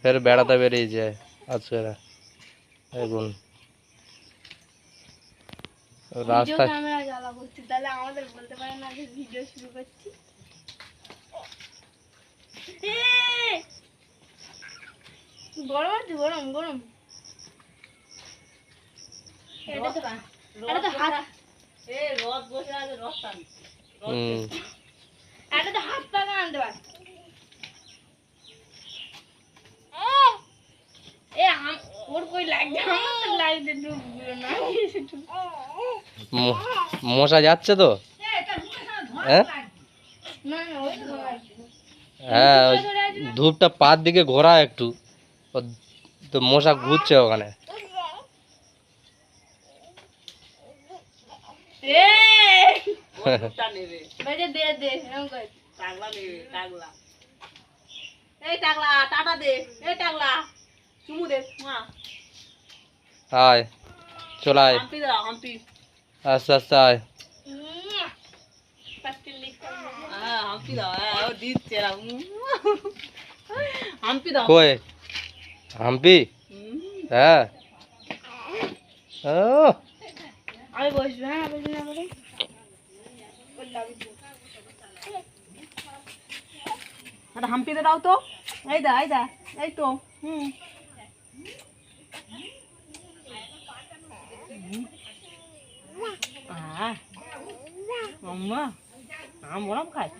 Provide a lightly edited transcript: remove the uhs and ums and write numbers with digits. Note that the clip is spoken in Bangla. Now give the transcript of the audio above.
ফের বেড়াতে বেরিয়েছে আজকে এখন রাস্তা ক্যামেরা জ্বালা করছি, তাহলে আমাদের বলতে পারে না যে ভিডিও শুরু করছি। গরম আছে, গরম গরম। এটা তো হাত, রদ বসে আছে, রদ টান। এটা তো হাত পাকা আনতে পার। ওর কই লাগছে, আমার তো লাগছে ডুবগুলো না। মশা যাচ্ছে তো হ্যাঁ হ্যাঁ, ধূপটা পার দিকে ঘোরা একটু, তো মশা ঘুরছে ওখানে। টাটা দে, এই টাগলা চুমু দে। আয় চল আয়, হাম্পি দাও, হাম্পি। আস্তে আস্তে আয়। হাম্পি দাও, ও দিচ্ছে এরা। হাম্পি দাও। কই হাম্পি? হ্যাঁ ও আমি বসবো, হ্যাঁ বসবি না বলে একটা হাম্পিতে দাও তো। এই দা, এই দা, এই তো। আম্মা আম বরম খায়।